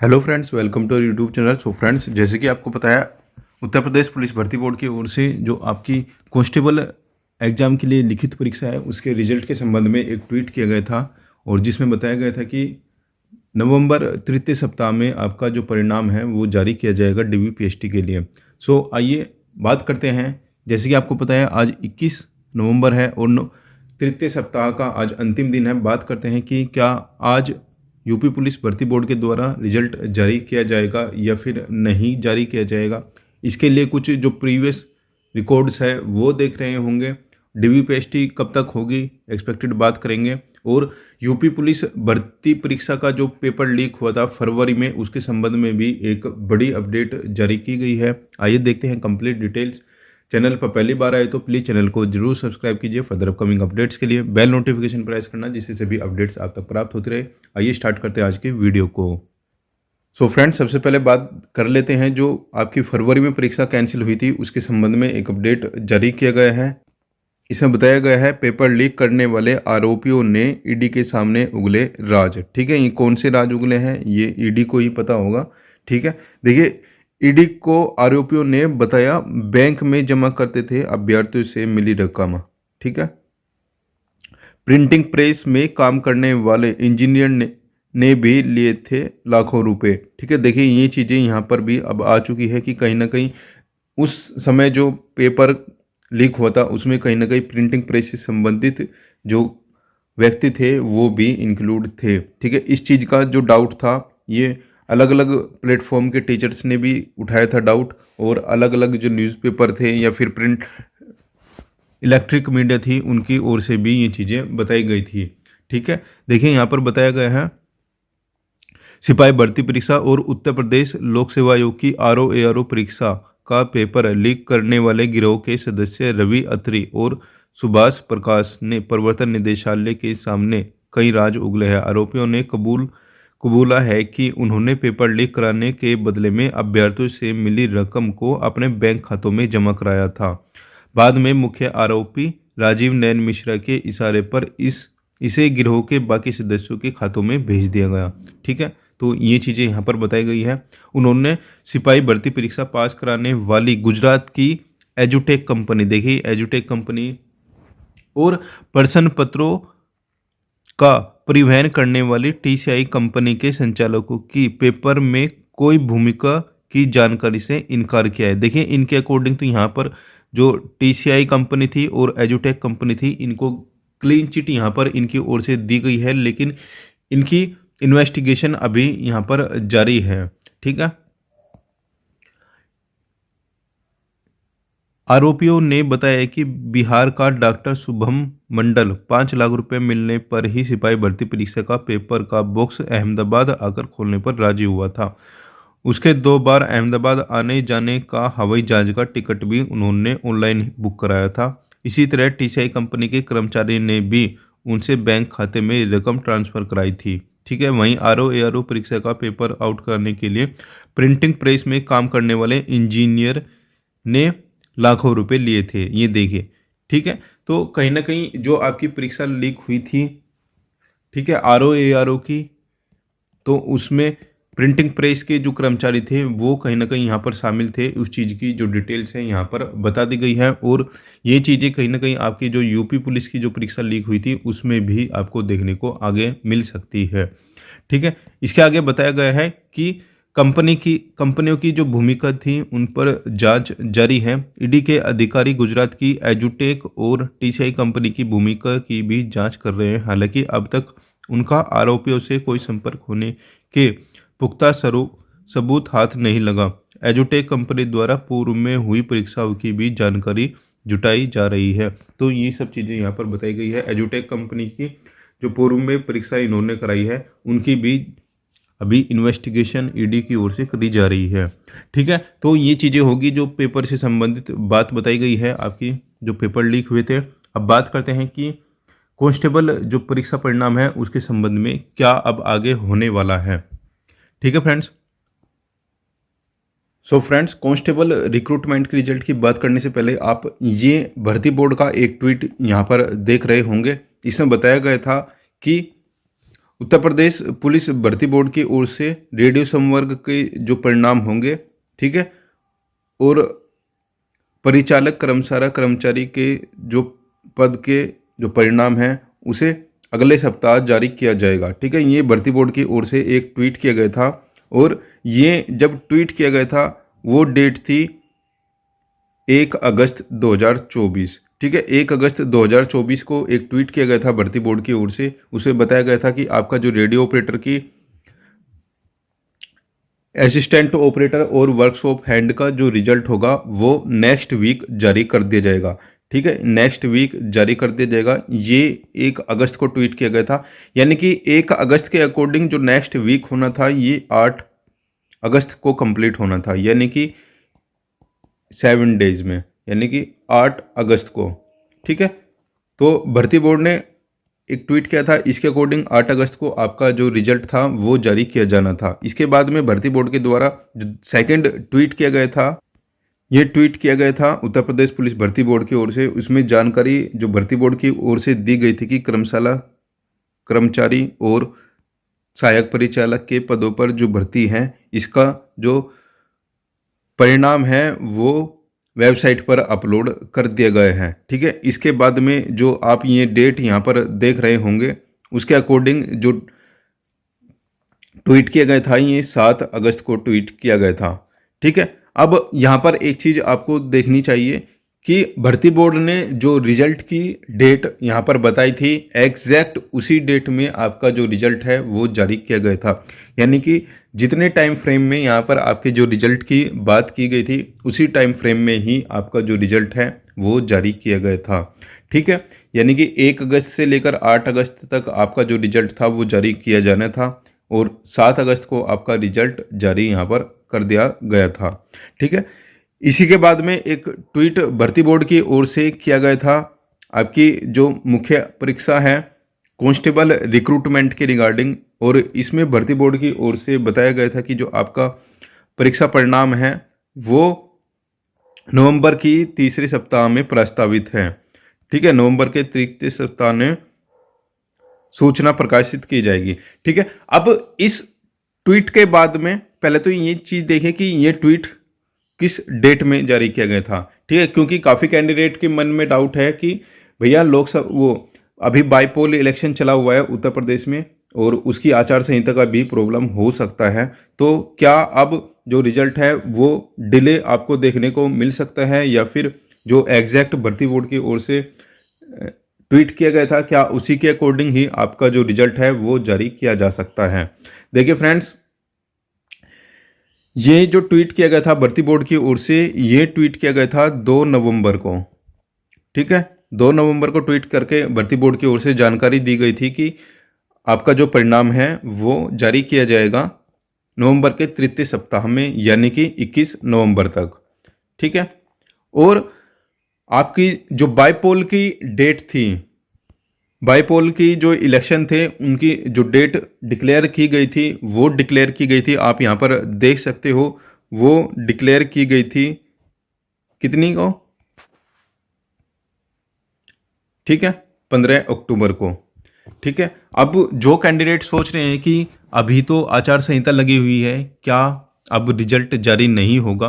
Hello friends, welcome to YouTube channel. So friends, जैसे कि आपको पता है, उत्तर प्रदेश पुलिस भर्ती बोर्ड की ओर से जो आपकी कांस्टेबल एग्जाम के लिए लिखित परीक्षा है उसके रिजल्ट के संबंध में एक ट्वीट किया गया था और जिसमें बताया गया था कि नवंबर तृतीय सप्ताह में आपका जो परिणाम है वो जारी किया जाएगा डीबीपीएसटी के लिए। सो आइए बात करते हैं। जैसे कि आपको पता है, आज 21 नवंबर है और तृतीय सप्ताह का आज अंतिम दिन है। बात करते हैं कि क्या आज यूपी पुलिस भर्ती बोर्ड के द्वारा रिजल्ट जारी किया जाएगा या फिर नहीं जारी किया जाएगा। इसके लिए कुछ जो प्रीवियस रिकॉर्ड्स है वो देख रहे होंगे। डीबीपीएसटी कब तक होगी एक्सपेक्टेड बात करेंगे, और यूपी पुलिस भर्ती परीक्षा का जो पेपर लीक हुआ था फरवरी में, उसके संबंध में भी एक बड़ी अपडेट जारी की गई है। आइए देखते हैं कंप्लीट डिटेल्स। चैनल पर पहली बार आए तो प्लीज़ चैनल को जरूर सब्सक्राइब कीजिए। फर्दर अपकमिंग अपडेट्स के लिए बेल नोटिफिकेशन प्रेस करना, जिससे सभी अपडेट्स आप तक प्राप्त होते रहे। आइए स्टार्ट करते हैं आज के वीडियो को। सो फ्रेंड्स, सबसे पहले बात कर लेते हैं जो आपकी फरवरी में परीक्षा कैंसिल हुई थी उसके संबंध में एक अपडेट जारी किया गया है। इसमें बताया गया है, पेपर लीक करने वाले आरोपियों ने ईडी के सामने उगले राज। ठीक है, ये कौन से राज उगले हैं ये ईडी को ही पता होगा। ठीक है, देखिए, ईडी को आरोपियों ने बताया बैंक में जमा करते थे अभ्यर्थियों से मिली रकम। ठीक है, प्रिंटिंग प्रेस में काम करने वाले इंजीनियर ने भी लिए थे लाखों रुपए। ठीक है, देखिए, ये चीज़ें यहाँ पर भी अब आ चुकी है कि कहीं ना कहीं उस समय जो पेपर लीक हुआ था उसमें कहीं ना कहीं प्रिंटिंग प्रेस से संबंधित जो व्यक्ति थे वो भी इंक्लूड थे। ठीक है, इस चीज़ का जो डाउट था ये अलग अलग प्लेटफॉर्म के टीचर्स ने भी उठाया था डाउट, और अलग अलग जो न्यूज़पेपर थे या फिर प्रिंट इलेक्ट्रिक मीडिया थी उनकी ओर से भी ये चीज़ें बताई गई थी। ठीक है, देखिए, यहाँ पर बताया गया है, सिपाही भर्ती परीक्षा और उत्तर प्रदेश लोक सेवा आयोग की आरओ परीक्षा का पेपर लीक करने वाले गिरोह के सदस्य रवि अत्री और सुभाष प्रकाश ने प्रवर्तन निदेशालय के सामने कई राज उगले हैं। आरोपियों ने कबूला है कि उन्होंने पेपर लीक कराने के बदले में अभ्यर्थियों से मिली रकम को अपने बैंक खातों में जमा कराया था। बाद में मुख्य आरोपी राजीव नयन मिश्रा के इशारे पर इसे गिरोह के बाकी सदस्यों के खातों में भेज दिया गया। ठीक है, तो ये चीज़ें यहाँ पर बताई गई है। उन्होंने सिपाही भर्ती परीक्षा पास कराने वाली गुजरात की एजुटेक कंपनी, देखिए एजुटेक कंपनी, और प्रश्न पत्रों का परिवहन करने वाली टीसीआई कंपनी के संचालकों की पेपर में कोई भूमिका की जानकारी से इनकार किया है। देखिए, इनके अकॉर्डिंग तो यहाँ पर जो टीसीआई कंपनी थी और एजुटेक कंपनी थी, इनको क्लीन चिट यहाँ पर इनकी ओर से दी गई है, लेकिन इनकी इन्वेस्टिगेशन अभी यहाँ पर जारी है। ठीक है, आरोपियों ने बताया कि बिहार का डॉक्टर शुभम मंडल 5 लाख रुपए मिलने पर ही सिपाही भर्ती परीक्षा का पेपर का बॉक्स अहमदाबाद आकर खोलने पर राजी हुआ था। उसके 2 बार अहमदाबाद आने जाने का हवाई जहाज का टिकट भी उन्होंने ऑनलाइन बुक कराया था। इसी तरह टीसीआई कंपनी के कर्मचारी ने भी उनसे बैंक खाते में रकम ट्रांसफर कराई थी। ठीक है, वहीं आरओ परीक्षा का पेपर आउट करने के लिए प्रिंटिंग प्रेस में काम करने वाले इंजीनियर ने लाखों रुपए लिए थे, ये देखिए। ठीक है, तो कहीं ना कहीं जो आपकी परीक्षा लीक हुई थी, ठीक है, आरओ की, तो उसमें प्रिंटिंग प्रेस के जो कर्मचारी थे वो कहीं ना कहीं यहाँ पर शामिल थे। उस चीज़ की जो डिटेल्स है यहाँ पर बता दी गई है, और ये चीज़ें कहीं ना कहीं आपकी जो यूपी पुलिस की जो परीक्षा लीक हुई थी उसमें भी आपको देखने को आगे मिल सकती है। ठीक है, इसके आगे बताया गया है कि कंपनियों की जो भूमिका थी उन पर जांच जारी है। ईडी के अधिकारी गुजरात की एजुटेक और टीसीआई कंपनी की भूमिका की भी जांच कर रहे हैं। हालांकि अब तक उनका आरोपियों से कोई संपर्क होने के पुख्ता सबूत हाथ नहीं लगा। एजुटेक कंपनी द्वारा पूर्व में हुई परीक्षाओं की भी जानकारी जुटाई जा रही है। तो ये सब चीज़ें यहाँ पर बताई गई है। एजुटेक कंपनी की जो पूर्व में परीक्षा इन्होंने कराई है उनकी भी अभी इन्वेस्टिगेशन ईडी की ओर से करी जा रही है। ठीक है, तो ये चीज़ें होगी जो पेपर से संबंधित बात बताई गई है आपकी जो पेपर लीक हुए थे। अब बात करते हैं कि कांस्टेबल जो परीक्षा परिणाम है उसके संबंध में क्या अब आगे होने वाला है। ठीक है फ्रेंड्स, फ्रेंड्स, कांस्टेबल रिक्रूटमेंट के रिजल्ट की बात करने से पहले आप ये भर्ती बोर्ड का एक ट्वीट यहाँ पर देख रहे होंगे। इसमें बताया गया था कि उत्तर प्रदेश पुलिस भर्ती बोर्ड की ओर से रेडियो संवर्ग के जो परिणाम होंगे, ठीक है, और परिचालक कर्मचारी कर्मचारी के जो पद के जो परिणाम हैं उसे अगले सप्ताह जारी किया जाएगा, ठीक है। ये भर्ती बोर्ड की ओर से एक ट्वीट किया गया था और ये जब ट्वीट किया गया था वो डेट थी 1 अगस्त 2024, ठीक है। 1 अगस्त 2024 को एक ट्वीट किया गया था भर्ती बोर्ड की ओर से। उसे बताया गया था कि आपका जो रेडियो ऑपरेटर की असिस्टेंट ऑपरेटर और वर्कशॉप हैंड का जो रिजल्ट होगा वो नेक्स्ट वीक जारी कर दिया जाएगा, ठीक है। नेक्स्ट वीक जारी कर दिया जाएगा। ये 1 अगस्त को ट्वीट किया गया था, यानी कि 1 अगस्त के अकॉर्डिंग जो नेक्स्ट वीक होना था ये 8 अगस्त को कंप्लीट होना था, यानी कि 7 डेज में, यानी कि 8 अगस्त को, ठीक है। तो भर्ती बोर्ड ने एक ट्वीट किया था, इसके अकॉर्डिंग 8 अगस्त को आपका जो रिजल्ट था वो जारी किया जाना था। इसके बाद में भर्ती बोर्ड के द्वारा जो सेकंड ट्वीट किया गया था, ये ट्वीट किया गया था उत्तर प्रदेश पुलिस भर्ती बोर्ड की ओर से। उसमें जानकारी जो भर्ती बोर्ड की ओर से दी गई थी कि कर्मशाला कर्मचारी और सहायक परिचालक के पदों पर जो भर्ती है इसका जो परिणाम है वो वेबसाइट पर अपलोड कर दिया गया है, ठीक है। इसके बाद में जो आप ये डेट यहाँ पर देख रहे होंगे उसके अकॉर्डिंग जो ट्वीट किया गया था ये 7 अगस्त को ट्वीट किया गया था, ठीक है। अब यहाँ पर एक चीज़ आपको देखनी चाहिए कि भर्ती बोर्ड ने जो रिजल्ट की डेट यहाँ पर बताई थी एग्जैक्ट उसी डेट में आपका जो रिजल्ट है वो जारी किया गया था, यानी कि जितने टाइम फ्रेम में यहाँ पर आपके जो रिजल्ट की बात की गई थी उसी टाइम फ्रेम में ही आपका जो रिजल्ट है वो जारी किया गया था, ठीक है। यानी कि 1 अगस्त से लेकर 8 अगस्त तक आपका जो रिजल्ट था वो जारी किया जाना था और 7 अगस्त को आपका रिजल्ट जारी यहाँ पर कर दिया गया था, ठीक है। इसी के बाद में एक ट्वीट भर्ती बोर्ड की ओर से किया गया था आपकी जो मुख्य परीक्षा है कांस्टेबल रिक्रूटमेंट के रिगार्डिंग, और इसमें भर्ती बोर्ड की ओर से बताया गया था कि जो आपका परीक्षा परिणाम है वो नवंबर की तीसरे सप्ताह में प्रस्तावित है, ठीक है। नवंबर के तृतीय सप्ताह में सूचना प्रकाशित की जाएगी, ठीक है। अब इस ट्वीट के बाद में पहले तो ये चीज़ देखें कि ये ट्वीट किस डेट में जारी किया गया था, ठीक है, क्योंकि काफ़ी कैंडिडेट के मन में डाउट है कि भैया लोकसभा वो अभी बाईपोल इलेक्शन चला हुआ है उत्तर प्रदेश में और उसकी आचार संहिता का भी प्रॉब्लम हो सकता है, तो क्या अब जो रिजल्ट है वो डिले आपको देखने को मिल सकता है या फिर जो एग्जैक्ट भर्ती बोर्ड की ओर से ट्वीट किया गया था क्या उसी के अकॉर्डिंग ही आपका जो रिजल्ट है वो जारी किया जा सकता है। देखिए फ्रेंड्स, ये जो ट्वीट किया गया था भर्ती बोर्ड की ओर से, ये ट्वीट किया गया था 2 नवंबर को, ठीक है। 2 नवंबर को ट्वीट करके भर्ती बोर्ड की ओर से जानकारी दी गई थी कि आपका जो परिणाम है वो जारी किया जाएगा नवंबर के तृतीय सप्ताह में, यानी कि 21 नवंबर तक, ठीक है। और आपकी जो बाईपोल की डेट थी, बाईपोल की जो इलेक्शन थे उनकी जो डेट डिक्लेयर की गई थी वो डिक्लेयर की गई थी, आप यहाँ पर देख सकते हो, वो डिक्लेयर की गई थी कितनी को, ठीक है, 15 अक्टूबर को, ठीक है। अब जो कैंडिडेट सोच रहे हैं कि अभी तो आचार संहिता लगी हुई है, क्या अब रिजल्ट जारी नहीं होगा,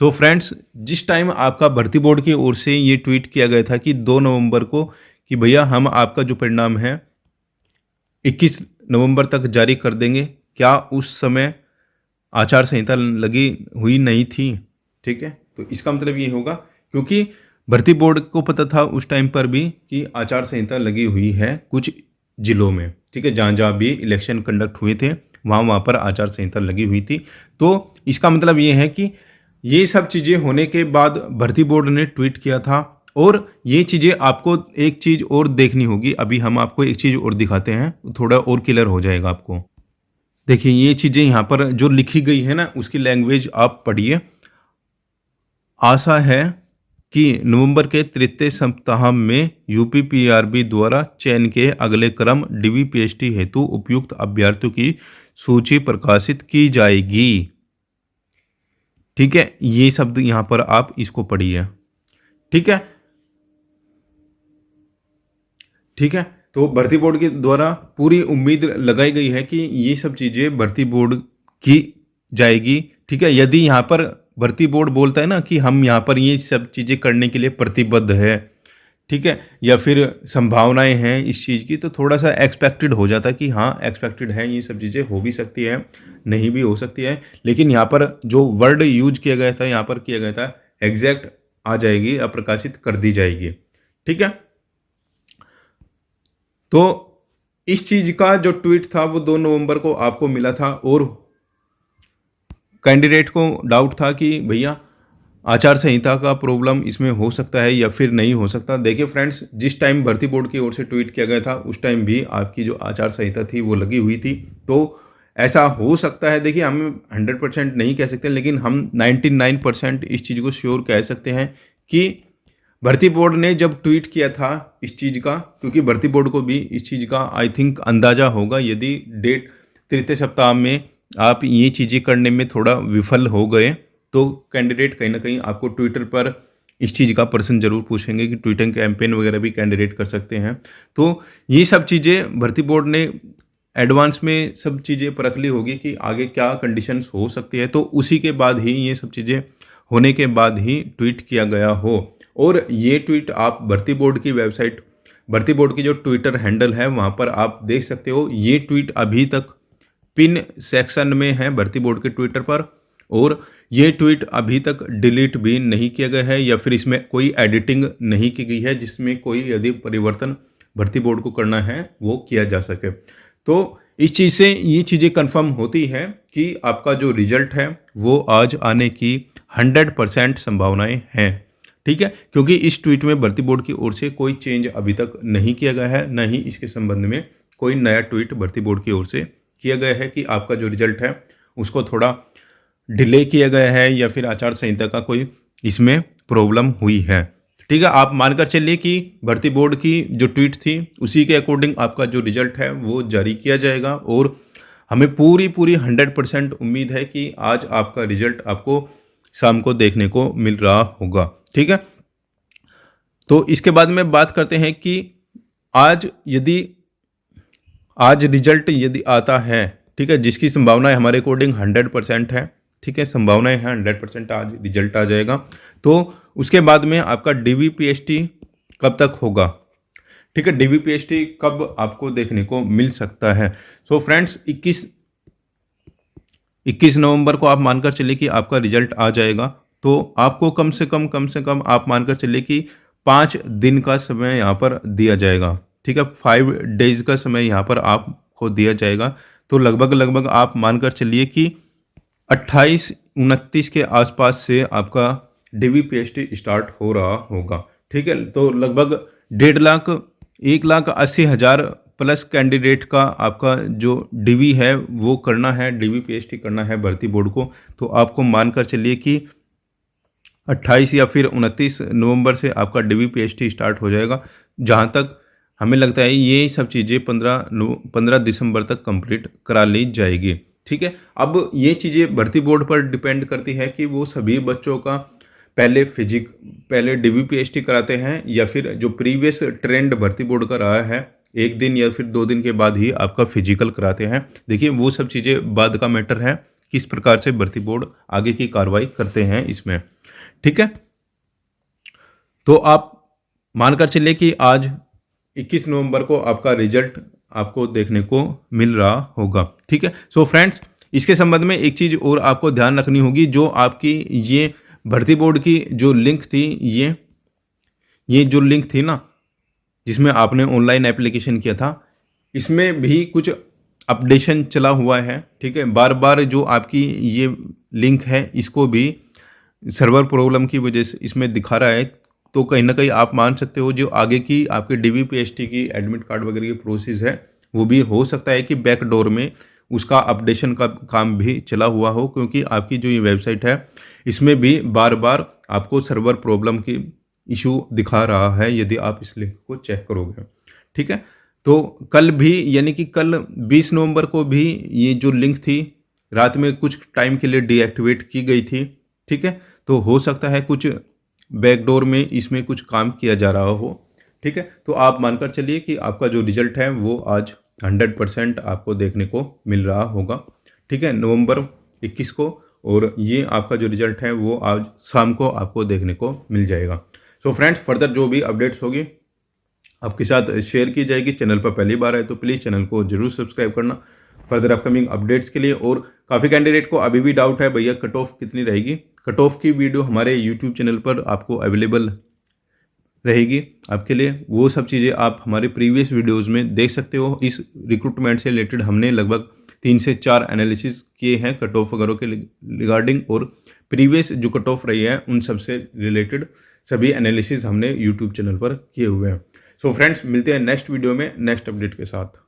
तो फ्रेंड्स जिस टाइम आपका भर्ती बोर्ड की ओर से ये ट्वीट किया गया था कि 2 नवंबर को कि भैया हम आपका जो परिणाम है 21 नवंबर तक जारी कर देंगे, क्या उस समय आचार संहिता लगी हुई नहीं थी, ठीक है। तो इसका मतलब ये होगा क्योंकि भर्ती बोर्ड को पता था उस टाइम पर भी कि आचार संहिता लगी हुई है कुछ जिलों में, ठीक है, जहाँ जहाँ भी इलेक्शन कंडक्ट हुए थे वहाँ पर आचार संहिता लगी हुई थी। तो इसका मतलब ये है कि ये सब चीज़ें होने के बाद भर्ती बोर्ड ने ट्वीट किया था, और ये चीज़ें आपको एक चीज़ और देखनी होगी। अभी हम आपको एक चीज़ और दिखाते हैं, थोड़ा और क्लियर हो जाएगा आपको। देखिए ये चीज़ें यहाँ पर जो लिखी गई है ना उसकी लैंग्वेज आप पढ़िए। आशा है कि नवंबर के तृतीय सप्ताह में यूपीपीआरबी द्वारा चयन के अगले क्रम डीवीपीएसटी हेतु उपयुक्त अभ्यर्थियों की सूची प्रकाशित की जाएगी, ठीक है। ये शब्द यहाँ पर आप इसको पढ़िए, ठीक है, ठीक है। तो भर्ती बोर्ड के द्वारा पूरी उम्मीद लगाई गई है कि ये सब चीज़ें भर्ती बोर्ड की जाएगी। ठीक है, यदि यहाँ पर भर्ती बोर्ड बोलता है ना कि हम यहाँ पर ये सब चीज़ें करने के लिए प्रतिबद्ध है, ठीक है, या फिर संभावनाएं हैं इस चीज़ की, तो थोड़ा सा एक्सपेक्टेड हो जाता है कि हाँ एक्सपेक्टेड है, ये सब चीज़ें हो भी सकती है, नहीं भी हो सकती है। लेकिन यहाँ पर जो वर्ड यूज किया गया था, यहाँ पर किया गया था एग्जैक्ट आ जाएगी, अप्रकाशित कर दी जाएगी। ठीक है, तो इस चीज़ का जो ट्वीट था वो 2 नवंबर को आपको मिला था और कैंडिडेट को डाउट था कि भैया आचार संहिता का प्रॉब्लम इसमें हो सकता है या फिर नहीं हो सकता। देखिए फ्रेंड्स, जिस टाइम भर्ती बोर्ड की ओर से ट्वीट किया गया था उस टाइम भी आपकी जो आचार संहिता थी वो लगी हुई थी, तो ऐसा हो सकता है। देखिए हम 100% नहीं कह सकते, लेकिन हम 99% इस चीज़ को श्योर कह सकते हैं कि भर्ती बोर्ड ने जब ट्वीट किया था इस चीज़ का, क्योंकि भर्ती बोर्ड को भी इस चीज़ का आई थिंक अंदाज़ा होगा, यदि डेट तृतीय सप्ताह में आप ये चीज़ें करने में थोड़ा विफल हो गए तो कैंडिडेट कहीं ना कहीं आपको ट्विटर पर इस चीज़ का प्रश्न जरूर पूछेंगे कि ट्विटिंग कैंपेन वगैरह भी कैंडिडेट कर सकते हैं। तो ये सब चीज़ें भर्ती बोर्ड ने एडवांस में सब चीज़ें परख ली होगी कि आगे क्या कंडीशंस हो सकती है, तो उसी के बाद ही ये सब चीज़ें होने के बाद ही ट्वीट किया गया हो। और ये ट्वीट आप भर्ती बोर्ड की वेबसाइट, भर्ती बोर्ड की जो ट्विटर हैंडल है वहाँ पर आप देख सकते हो। ये ट्वीट अभी तक पिन सेक्शन में है भर्ती बोर्ड के ट्विटर पर, और ये ट्वीट अभी तक डिलीट भी नहीं किया गया है या फिर इसमें कोई एडिटिंग नहीं की गई है जिसमें कोई यदि परिवर्तन भर्ती बोर्ड को करना है वो किया जा सके। तो इस चीज़ से ये चीज़ें कंफर्म होती है कि आपका जो रिजल्ट है वो आज आने की 100% संभावनाएं हैं। ठीक है, क्योंकि इस ट्वीट में भर्ती बोर्ड की ओर से कोई चेंज अभी तक नहीं किया गया है, न ही इसके संबंध में कोई नया ट्वीट भर्ती बोर्ड की ओर से किया गया है कि आपका जो रिजल्ट है उसको थोड़ा डिले किया गया है या फिर आचार संहिता का कोई इसमें प्रॉब्लम हुई है। ठीक है, आप मानकर चलिए कि भर्ती बोर्ड की जो ट्वीट थी उसी के अकॉर्डिंग आपका जो रिजल्ट है वो जारी किया जाएगा, और हमें पूरी 100% उम्मीद है कि आज आपका रिजल्ट आपको शाम को देखने को मिल रहा होगा। ठीक है, तो इसके बाद में बात करते हैं कि आज रिजल्ट यदि आता है, ठीक है, जिसकी संभावनाएं हमारे अकॉर्डिंग 100% है, ठीक है, संभावनाएं हैं 100% आज रिजल्ट आ जाएगा। तो उसके बाद में आपका DVPST कब तक होगा, ठीक है, DVPST कब आपको देखने को मिल सकता है। सो फ्रेंड्स 21 नवंबर को आप मानकर चलिए कि आपका रिजल्ट आ जाएगा, तो आपको कम से कम आप मानकर चलिए कि 5 दिन का समय यहाँ पर दिया जाएगा। ठीक है, 5 डेज का समय यहाँ पर आपको दिया जाएगा। तो लगभग आप मानकर चलिए कि 28-29 के आसपास से आपका DVPST स्टार्ट हो रहा होगा। ठीक है, तो लगभग 1.5 लाख 1,80,000 प्लस कैंडिडेट का आपका जो DV है वो करना है, DVPST करना है भर्ती बोर्ड को। तो आपको मानकर चलिए कि 28 या फिर 29 नवंबर से आपका DVPST स्टार्ट हो जाएगा। जहाँ तक हमें लगता है ये सब चीज़ें 15 दिसंबर तक कंप्लीट करा ली जाएगी। ठीक है, अब ये चीज़ें भर्ती बोर्ड पर डिपेंड करती है कि वो सभी बच्चों का पहले DVPST कराते हैं या फिर जो प्रीवियस ट्रेंड भर्ती बोर्ड का रहा है 1 दिन या फिर 2 दिन के बाद ही आपका फिजिकल कराते हैं। देखिए वो सब चीज़ें बाद का मैटर है, किस प्रकार से भर्ती बोर्ड आगे की कार्रवाई करते हैं इसमें। ठीक है, तो आप मानकर चलिए कि आज 21 नवंबर को आपका रिजल्ट आपको देखने को मिल रहा होगा। ठीक है, सो फ्रेंड्स इसके संबंध में एक चीज़ और आपको ध्यान रखनी होगी, जो आपकी ये भर्ती बोर्ड की जो लिंक थी, ये जो लिंक थी ना जिसमें आपने ऑनलाइन एप्लीकेशन किया था, इसमें भी कुछ अपडेशन चला हुआ है। ठीक है, बार बार जो आपकी ये लिंक है इसको भी सर्वर प्रॉब्लम की वजह से इसमें दिखा रहा है। तो कहीं ना कहीं आप मान सकते हो जो आगे की आपके DVPST की एडमिट कार्ड वगैरह की प्रोसेस है वो भी हो सकता है कि बैकडोर में उसका अपडेशन का काम भी चला हुआ हो, क्योंकि आपकी जो ये वेबसाइट है इसमें भी बार बार आपको सर्वर प्रॉब्लम की इशू दिखा रहा है यदि आप इस लिंक को चेक करोगे। ठीक है, तो कल भी यानी कि कल 20 नवंबर को भी ये जो लिंक थी रात में कुछ टाइम के लिए डीएक्टिवेट की गई थी। ठीक है, तो हो सकता है कुछ बैकडोर में इसमें कुछ काम किया जा रहा हो। ठीक है, तो आप मानकर चलिए कि आपका जो रिजल्ट है वो आज 100% आपको देखने को मिल रहा होगा। ठीक है, नवंबर 21 को, और ये आपका जो रिजल्ट है वो आज शाम को आपको देखने को मिल जाएगा। सो फ्रेंड्स, फर्दर जो भी अपडेट्स होगी आपके साथ शेयर की जाएगी। चैनल पर पहली बार आए तो प्लीज़ चैनल को जरूर सब्सक्राइब करना फर्दर अपकमिंग अपडेट्स के लिए। और काफ़ी कैंडिडेट को अभी भी डाउट है भैया कट ऑफ कितनी रहेगी। कट ऑफ की वीडियो हमारे यूट्यूब चैनल पर आपको अवेलेबल रहेगी आपके लिए। वो सब चीज़ें आप हमारे प्रीवियस वीडियोज़ में देख सकते हो। इस रिक्रूटमेंट से रिलेटेड हमने लगभग 3 से 4 एनालिसिस किए हैं कट ऑफ वगैरह के रिगार्डिंग, और प्रीवियस जो कट ऑफ रही है उन सब से रिलेटेड सभी एनालिसिस हमने यूट्यूब चैनल पर किए हुए हैं। सो फ्रेंड्स, मिलते हैं नेक्स्ट वीडियो में नेक्स्ट अपडेट के साथ।